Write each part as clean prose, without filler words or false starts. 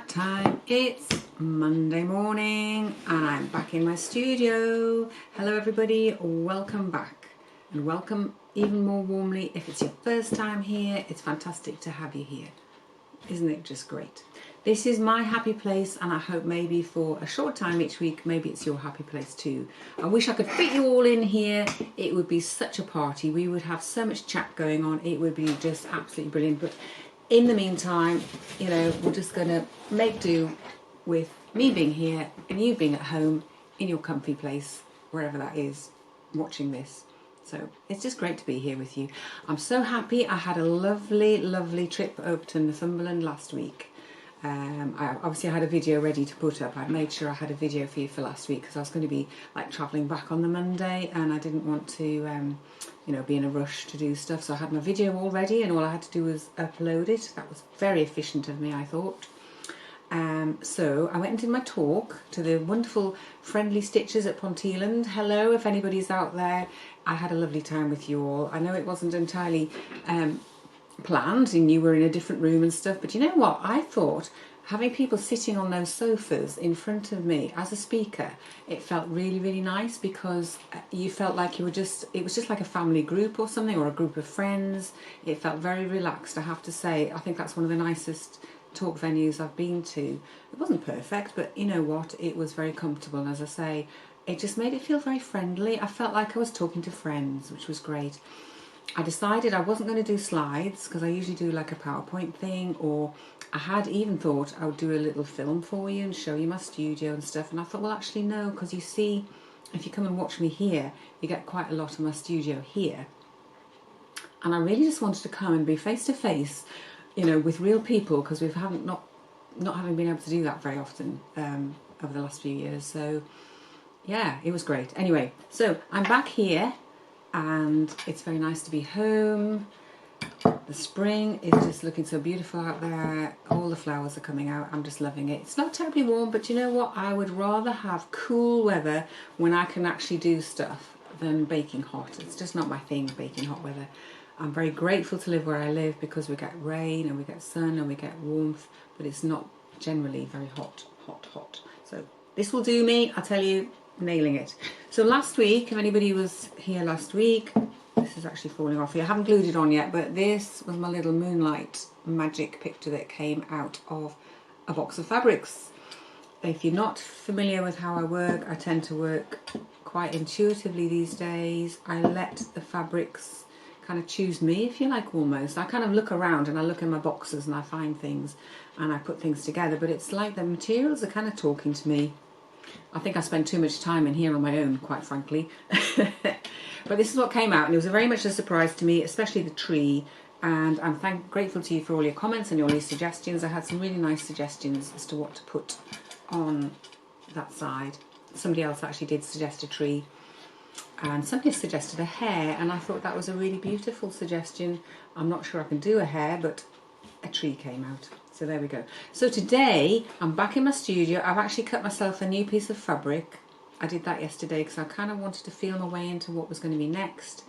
that time. It's Monday morning and I'm back in my studio. Hello everybody, welcome back, and welcome even more warmly if it's your first time here. It's fantastic to have you here. Isn't it just great? This is my happy place, and I hope maybe for a short time each week, maybe it's your happy place too. I wish I could fit you all in here. It would be such a party. We would have so much chat going on. It would be just absolutely brilliant. But in the meantime, you know, we're just going to make do with me being here and you being at home in your comfy place, wherever that is, watching this. So it's just great to be here with you. I'm so happy. I had a lovely trip over to Northumberland last week. I had a video ready to put up. I made sure I had a video for you for last week because I was going to be like travelling back on the Monday and I didn't want to be in a rush to do stuff. So I had my video all ready and all I had to do was upload it. That was very efficient of me, I thought. So I went and did my talk to the wonderful Friendly Stitches at Ponteland. Hello, if anybody's out there. I had a lovely time with you all. I know it wasn't entirely planned and you were in a different room and stuff, but you know what? I thought having people sitting on those sofas in front of me as a speaker, it felt really nice because you felt like it was just like a family group or something, or a group of friends. It felt very relaxed, I have to say. I think that's one of the nicest talk venues I've been to. It wasn't perfect, but you know what, it was very comfortable, and as I say, it just made it feel very friendly. I felt like I was talking to friends, which was great. I decided I wasn't going to do slides because I usually do like a PowerPoint thing, or I had even thought I would do a little film for you and show you my studio and stuff, and I thought, well, actually no, because you see, if you come and watch me here, you get quite a lot of my studio here, and I really just wanted to come and be face to face, you know, with real people, because we haven't not having been able to do that very often over the last few years. So yeah, it was great. Anyway, so I'm back here and it's very nice to be home. The spring is just looking so beautiful out there. All the flowers are coming out. I'm just loving it. It's not terribly warm, but you know what? I would rather have cool weather when I can actually do stuff than baking hot. It's just not my thing, baking hot weather. I'm very grateful to live where I live because we get rain and we get sun and we get warmth, but it's not generally very hot. So this will do me, I tell you, nailing it. So last week, if anybody was here last week, this is actually falling off here. I haven't glued it on yet, but this was my little moonlight magic picture that came out of a box of fabrics. If you're not familiar with how I work, I tend to work quite intuitively these days. I let the fabrics kind of choose me, if you like, almost. I kind of look around and I look in my boxes and I find things and I put things together, but it's like the materials are kind of talking to me. I think I spend too much time in here on my own, quite frankly. But this is what came out, and it was very much a surprise to me, especially the tree. And I'm grateful to you for all your comments and all your suggestions. I had some really nice suggestions as to what to put on that side. Somebody else actually did suggest a tree, and somebody suggested a hare, and I thought that was a really beautiful suggestion. I'm not sure I can do a hare, but a tree came out. So there we go. So today I'm back in my studio. I've actually cut myself a new piece of fabric. I did that yesterday because I kind of wanted to feel my way into what was going to be next.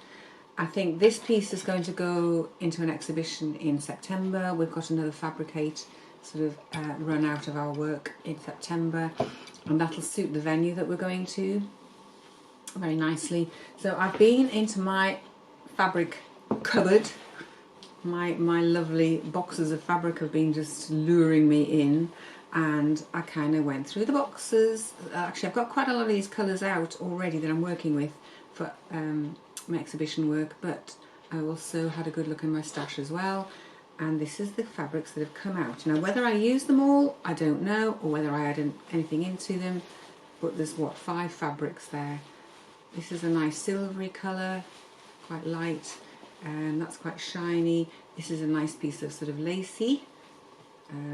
I think this piece is going to go into an exhibition in September. We've got another Fabricate sort of run out of our work in September, and that'll suit the venue that we're going to very nicely. So I've been into my fabric cupboard. My lovely boxes of fabric have been just luring me in, and I kind of went through the boxes. Actually, I've got quite a lot of these colours out already that I'm working with for my exhibition work, but I also had a good look in my stash as well, and this is the fabrics that have come out. Now, whether I use them all, I don't know, or whether I add anything into them, but there's, what, 5 fabrics there. This is a nice silvery colour, quite light, and that's quite shiny. This is a nice piece of sort of lacy.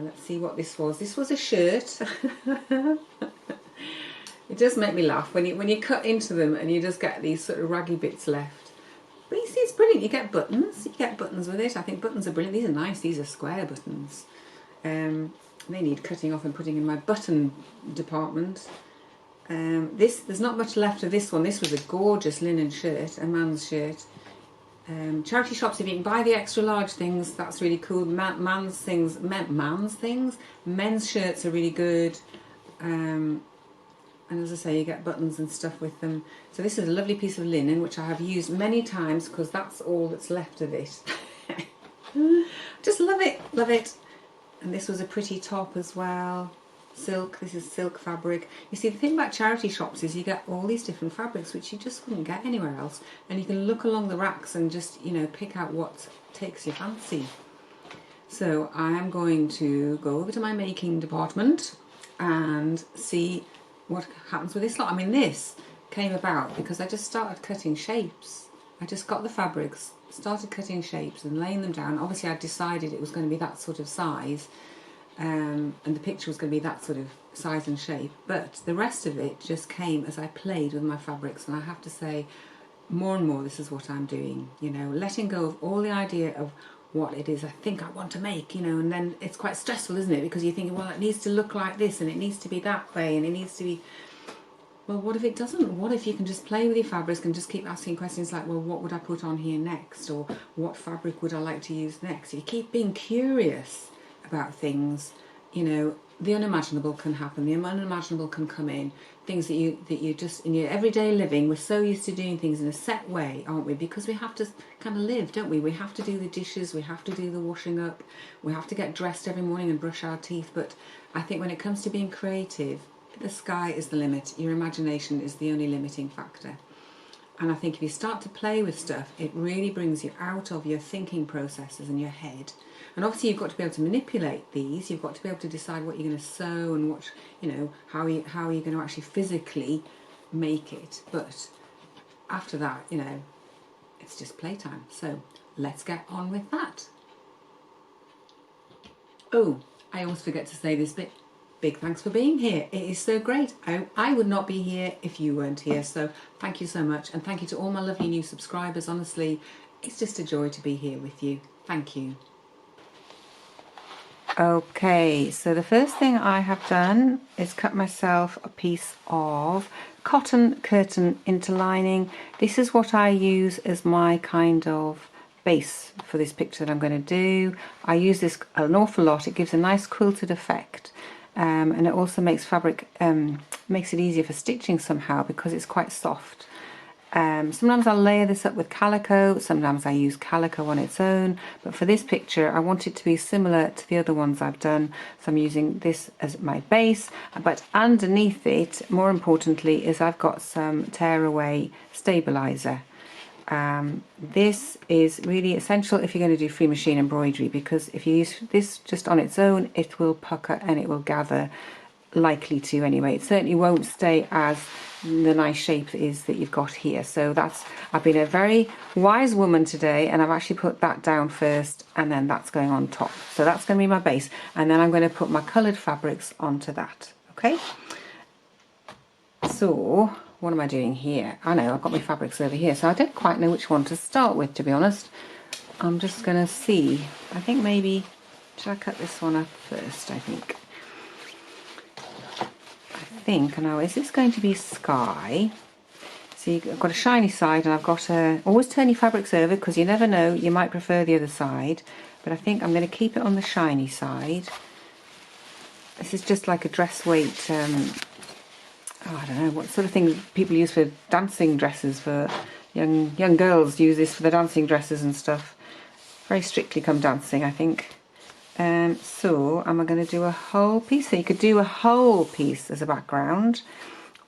Let's see what this was. This was a shirt. It does make me laugh when you cut into them and you just get these sort of raggy bits left. But you see, it's brilliant. You get buttons. You get buttons with it. I think buttons are brilliant. These are nice. These are square buttons. They need cutting off and putting in my button department. There's not much left of this one. This was a gorgeous linen shirt, a man's shirt. charity shops, if you can buy the extra large things, that's really cool. Men's shirts are really good. And as I say, you get buttons and stuff with them. So this is a lovely piece of linen, which I have used many times because that's all that's left of it. Just love it, love it. And this was a pretty top as well. Silk, this is silk fabric. You see, the thing about charity shops is you get all these different fabrics which you just wouldn't get anywhere else, and you can look along the racks and just, you know, pick out what takes your fancy. So I am going to go over to my making department and see what happens with this lot. I mean, this came about because I just started cutting shapes. I just got the fabrics, started cutting shapes and laying them down. Obviously I decided it was going to be that sort of size, and the picture was going to be that sort of size and shape, but the rest of it just came as I played with my fabrics. And I have to say, more and more this is what I'm doing, you know, letting go of all the idea of what it is I think I want to make, you know, and then it's quite stressful, isn't it, because you're thinking, well, it needs to look like this and it needs to be that way and it needs to be, well, what if it doesn't? What if you can just play with your fabrics and just keep asking questions like, well, what would I put on here next, or what fabric would I like to use next? If you keep being curious about things, you know, the unimaginable can happen, the unimaginable can come in, things that you just, in your everyday living, we're so used to doing things in a set way, aren't we? Because we have to kind of live, don't we? We have to do the dishes, we have to do the washing up, we have to get dressed every morning and brush our teeth. But I think when it comes to being creative, the sky is the limit. Your imagination is the only limiting factor. And I think if you start to play with stuff, it really brings you out of your thinking processes in your head. And obviously you've got to be able to manipulate these. You've got to be able to decide what you're going to sew and what, you know, how are you going to actually physically make it. But after that, you know, it's just playtime. So let's get on with that. Oh, I always forget to say this bit. Big thanks for being here. It is so great. I would not be here if you weren't here. So thank you so much. And thank you to all my lovely new subscribers. Honestly, it's just a joy to be here with you. Thank you. Okay, so the first thing I have done is cut myself a piece of cotton curtain interlining. This is what I use as my kind of base for this picture that I'm going to do. I use this an awful lot. It gives a nice quilted effect. And it also makes fabric, makes it easier for stitching somehow because it's quite soft. Sometimes I'll layer this up with calico, sometimes I use calico on its own, but for this picture I want it to be similar to the other ones I've done, so I'm using this as my base. But underneath it, more importantly, is I've got some tearaway stabilizer. This is really essential if you're going to do free machine embroidery, because if you use this just on its own, it will pucker and it will gather, likely to anyway. It certainly won't stay as the nice shape is that you've got here. So that's, I've been a very wise woman today, and I've actually put that down first and then that's going on top. So that's going to be my base, and then I'm going to put my coloured fabrics onto that. Okay, so what am I doing here? I know I've got my fabrics over here, so I don't quite know which one to start with, to be honest. I'm just going to see. I think maybe, should I cut this one up first? I think now, is this going to be sky? See, I've got a shiny side and I've got a, always turn your fabrics over because you never know, you might prefer the other side, but I think I'm going to keep it on the shiny side. This is just like a dress weight, I don't know what sort of thing people use for dancing dresses, for young girls use this for the dancing dresses and stuff. Very strictly come dancing, I think. So am I going to do a whole piece? So you could do a whole piece as a background,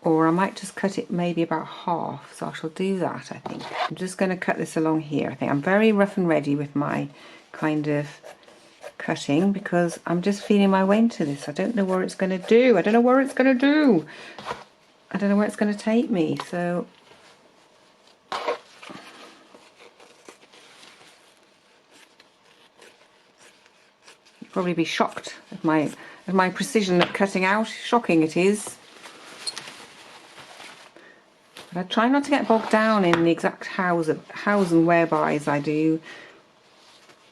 or I might just cut it maybe about half. So I shall do that, I think. I'm just going to cut this along here. I think I'm very rough and ready with my kind of cutting because I'm just feeling my way into this. I don't know where it's going to do. I don't know where it's going to do. I don't know where it's going to take me. So you'll probably be shocked at my precision at cutting out. Shocking it is. But I try not to get bogged down in the exact hows and wherebys I do.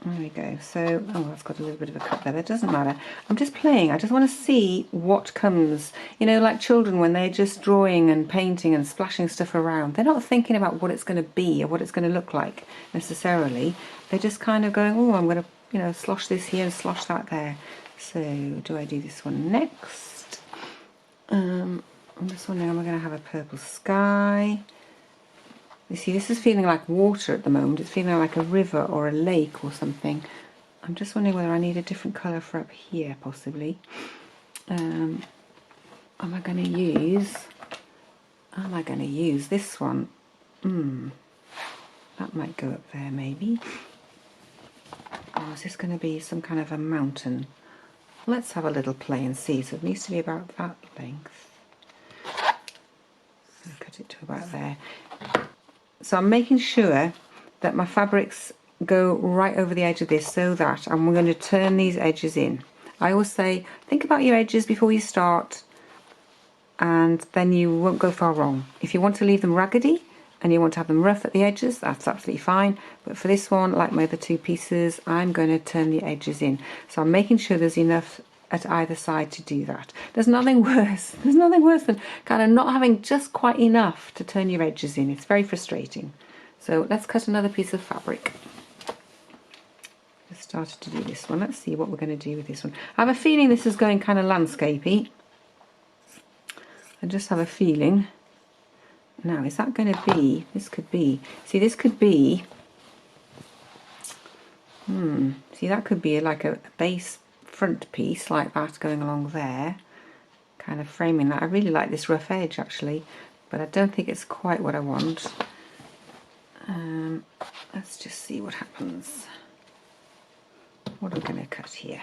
There we go. So, oh, that's got a little bit of a cut there. That doesn't matter. I'm just playing. I just want to see what comes. You know, like children when they're just drawing and painting and splashing stuff around. They're not thinking about what it's going to be or what it's going to look like necessarily. They're just kind of going, oh, I'm going to, you know, slosh this here and slosh that there. So, do I do this one next? I'm just wondering, am I going to have a purple sky? You see, this is feeling like water at the moment. It's feeling like a river or a lake or something. I'm just wondering whether I need a different colour for up here, possibly. Am I going to use this one? That might go up there, maybe. Or is this going to be some kind of a mountain? Let's have a little play and see. So it needs to be about that length. So cut it to about there. So I'm making sure that my fabrics go right over the edge of this so that I'm going to turn these edges in. I always say, think about your edges before you start and then you won't go far wrong. If you want to leave them raggedy and you want to have them rough at the edges, that's absolutely fine. But for this one, like my other two pieces, I'm going to turn the edges in. So I'm making sure there's enough at either side to do that. There's nothing worse than kind of not having just quite enough to turn your edges in. It's very frustrating. So let's cut another piece of fabric. Just started to do this one. Let's see what we're going to do with this one. I have a feeling this is going kind of landscapey. I just have a feeling. Now, is that going to be, this could be, see this could be, see that could be like a base front piece like that going along there, kind of framing that. I really like this rough edge actually, but I don't think it's quite what I want. Let's just see what happens. What am I going to cut here?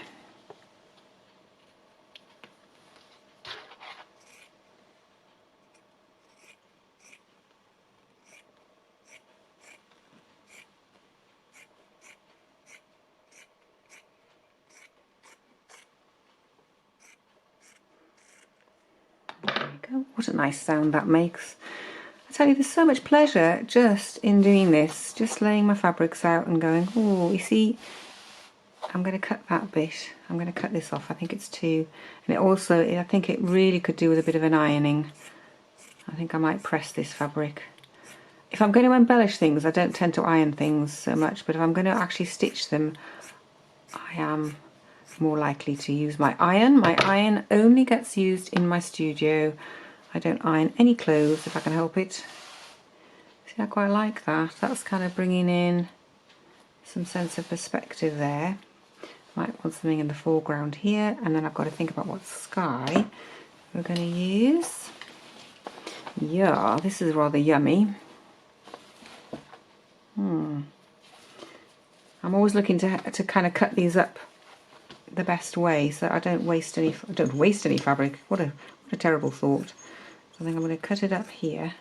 What a nice sound that makes. I tell you, there's so much pleasure just in doing this, just laying my fabrics out and going, oh, you see, I'm going to cut that bit. I'm going to cut this off. I think it's too, and it also, I think it really could do with a bit of an ironing. I think I might press this fabric. If I'm going to embellish things, I don't tend to iron things so much, but if I'm going to actually stitch them, I am more likely to use my iron. My iron only gets used in my studio. I don't iron any clothes if I can help it. See, I quite like that. That's kind of bringing in some sense of perspective there. Might want something in the foreground here, and then I've got to think about what sky we're going to use. Yeah, this is rather yummy. I'm always looking to kind of cut these up the best way so I don't waste any fabric. What a terrible thought. So I think I'm going to cut it up here.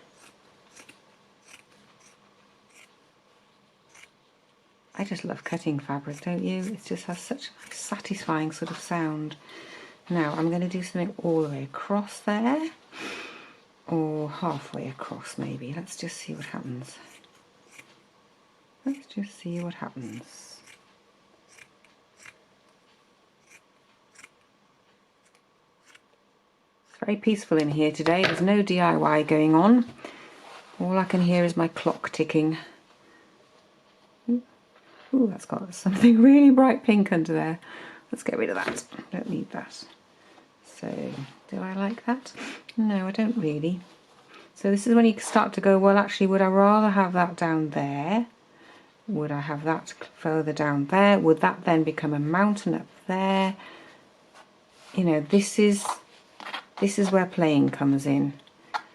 I just love cutting fabric, don't you? It just has such a satisfying sort of sound. Now I'm going to do something all the way across there, or halfway across maybe. Let's just see what happens. Let's just see what happens. It's very peaceful in here today. There's no DIY going on. All I can hear is my clock ticking. Ooh, that's got something really bright pink under there. Let's get rid of that. Don't need that. So, do I like that? No, I don't really. So this is when you start to go, well, actually, would I rather have that down there? Would I have that further down there? Would that then become a mountain up there? You know, this is where playing comes in.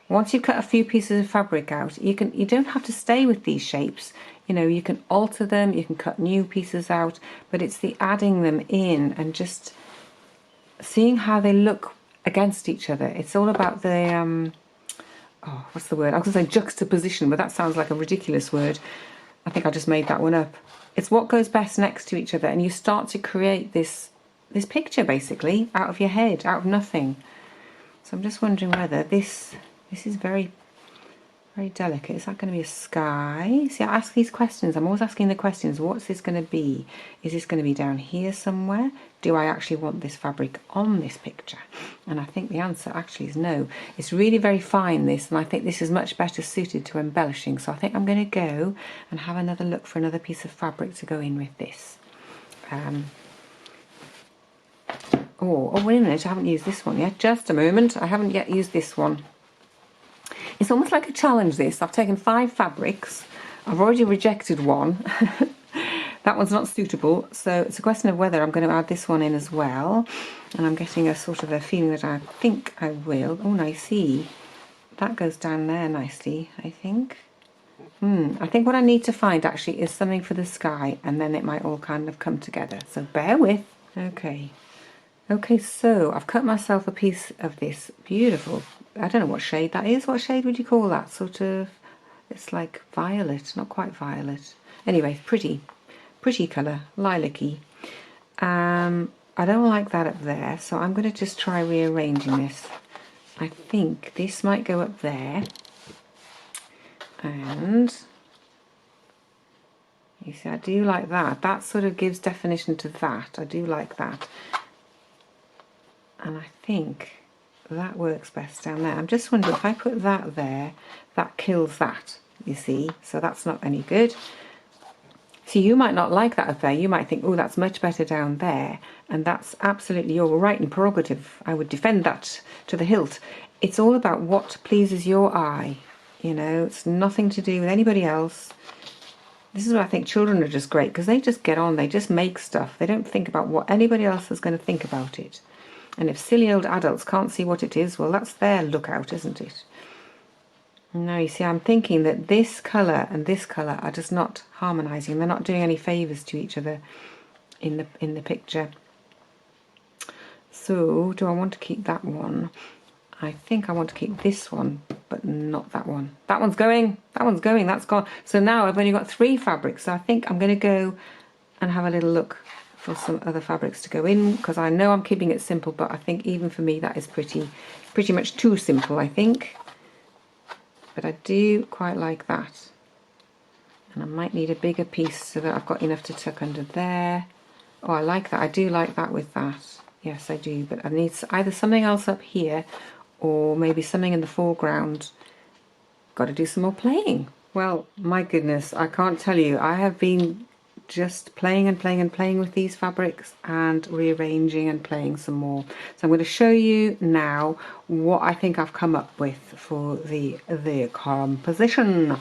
Once you've cut a few pieces of fabric out, you don't have to stay with these shapes. You know, you can alter them, you can cut new pieces out, but it's the adding them in and just seeing how they look against each other. It's all about the, oh, what's the word? I was going to say juxtaposition, but that sounds like a ridiculous word. I think I just made that one up. It's what goes best next to each other, and you start to create this picture basically out of your head, out of nothing. So I'm just wondering whether this is very very delicate. Is that going to be a sky? See, I ask these questions. I'm always asking the questions. What's this going to be? Is this going to be down here somewhere? Do I actually want this fabric on this picture? And I think the answer actually is no. It's really very fine, this, and I think this is much better suited to embellishing. So I think I'm going to go and have another look for another piece of fabric to go in with this. Oh, wait a minute, I haven't used this one yet. Just a moment, I haven't yet used this one. It's almost like a challenge, this. I've taken 5 fabrics. I've already rejected one. That one's not suitable, so it's a question of whether I'm going to add this one in as well. And I'm getting a sort of a feeling that I think I will. Oh, now see, that goes down there nicely, I think. I think what I need to find actually is something for the sky, and then it might all kind of come together. So bear with. Okay. Okay, so I've cut myself a piece of this beautiful, I don't know what shade that is. What shade would you call that? Sort of, it's like violet, not quite violet. Anyway, pretty colour, lilac-y. I don't like that up there, so I'm going to just try rearranging this. I think this might go up there. And you see, I do like that. That sort of gives definition to that. I do like that. And I think that works best down there. I'm just wondering if I put that there, that kills that, you see. So that's not any good. See, you might not like that up there. You might think, oh, that's much better down there. And that's absolutely your right and prerogative. I would defend that to the hilt. It's all about what pleases your eye. You know, it's nothing to do with anybody else. This is why I think children are just great, because they just get on, they just make stuff. They don't think about what anybody else is going to think about it. And if silly old adults can't see what it is, well, that's their lookout, isn't it? Now, you see, I'm thinking that this colour and this colour are just not harmonising. They're not doing any favours to each other in the picture. So, do I want to keep that one? I think I want to keep this one, but not that one. That one's going, that's gone. So now I've only got 3 fabrics, so I think I'm going to go and have a little look for some other fabrics to go in, because I know I'm keeping it simple, but I think even for me that is pretty much too simple, I think. But I do quite like that. And I might need a bigger piece so that I've got enough to tuck under there. Oh, I like that. I do like that with that. Yes, I do. But I need either something else up here or maybe something in the foreground. Got to do some more playing. Well, my goodness, I can't tell you. I have been just playing and playing and playing with these fabrics and rearranging and playing some more. So I'm going to show you now what I think I've come up with for the composition.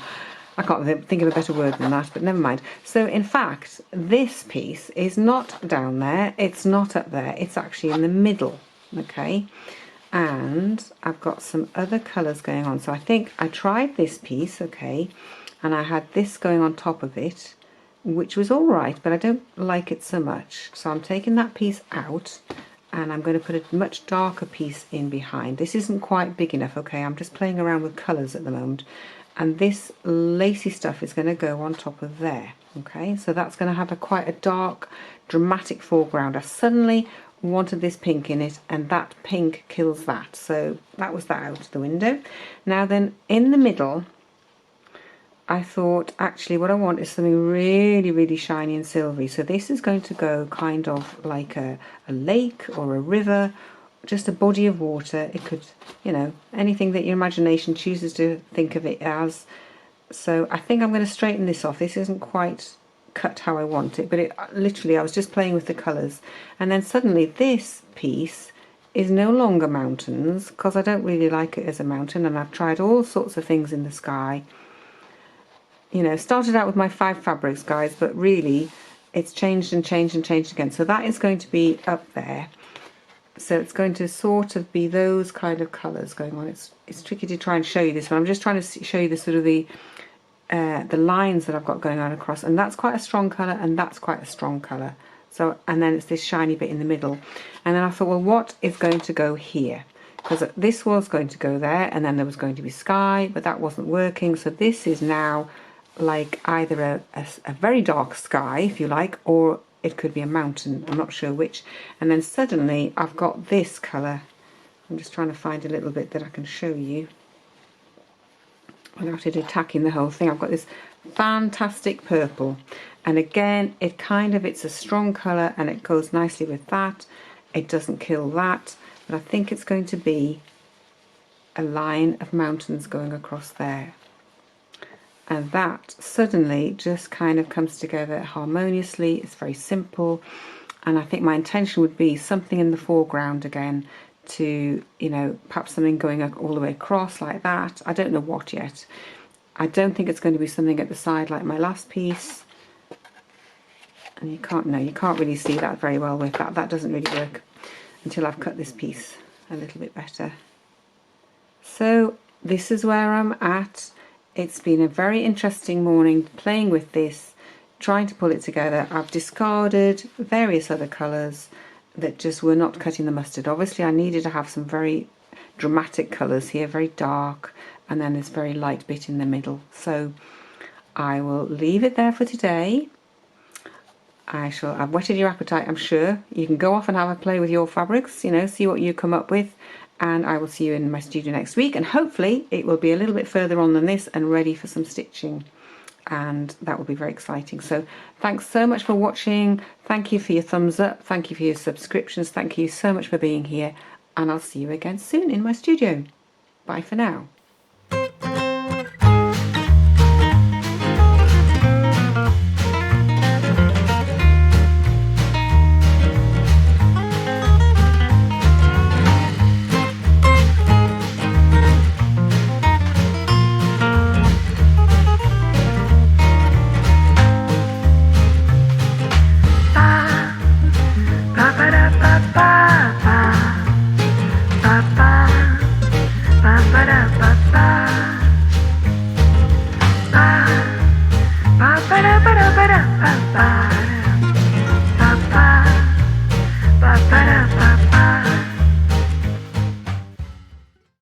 I can't think of a better word than that, but never mind. So in fact, this piece is not down there, it's not up there, it's actually in the middle, okay? And I've got some other colours going on. So I think I tried this piece, okay, and I had this going on top of it, which was all right, but I don't like it so much. So I'm taking that piece out and I'm going to put a much darker piece in behind. This isn't quite big enough, okay? I'm just playing around with colours at the moment. And this lacy stuff is going to go on top of there, okay? So that's going to have quite a dark, dramatic foreground. I suddenly wanted this pink in it, and that pink kills that. So that was that out the window. Now then, in the middle, I thought, actually, what I want is something really, really shiny and silvery. So this is going to go kind of like a lake or a river, just a body of water. It could, you know, anything that your imagination chooses to think of it as. So I think I'm going to straighten this off. This isn't quite cut how I want it, but literally I was just playing with the colours. And then suddenly this piece is no longer mountains, because I don't really like it as a mountain, and I've tried all sorts of things in the sky. You know, started out with my 5 fabrics, guys, but really it's changed and changed and changed again. So that is going to be up there. So it's going to sort of be those kind of colours going on. It's tricky to try and show you this, but I'm just trying to show you the sort of the lines that I've got going on across. And that's quite a strong colour, and that's quite a strong colour. So, and then it's this shiny bit in the middle. And then I thought, well, what is going to go here? Because this was going to go there, and then there was going to be sky, but that wasn't working. So this is now like either a very dark sky, if you like, or it could be a mountain. I'm not sure which. And then suddenly I've got this colour. I'm just trying to find a little bit that I can show you. without it attacking the whole thing. I've got this fantastic purple, and again it's a strong colour and it goes nicely with that. It doesn't kill that, but I think it's going to be a line of mountains going across there, and that suddenly just kind of comes together harmoniously. It's very simple, and I think my intention would be something in the foreground again, to, you know, perhaps something going all the way across like that. I don't know what yet. I don't think it's going to be something at the side like my last piece, and you can't really see that very well with that. That doesn't really work until I've cut this piece a little bit better. So this is where I'm at. It's been a very interesting morning playing with this, trying to pull it together. I've discarded various other colours that just were not cutting the mustard. Obviously I needed to have some very dramatic colours here, very dark, and then this very light bit in the middle. So I will leave it there for today. I've whetted your appetite, I'm sure. You can go off and have a play with your fabrics, you know, see what you come up with, and I will see you in my studio next week, and hopefully it will be a little bit further on than this and ready for some stitching, and that will be very exciting. So thanks so much for watching. Thank you for your thumbs up, thank you for your subscriptions, thank you so much for being here, and I'll see you again soon in my studio. Bye for now.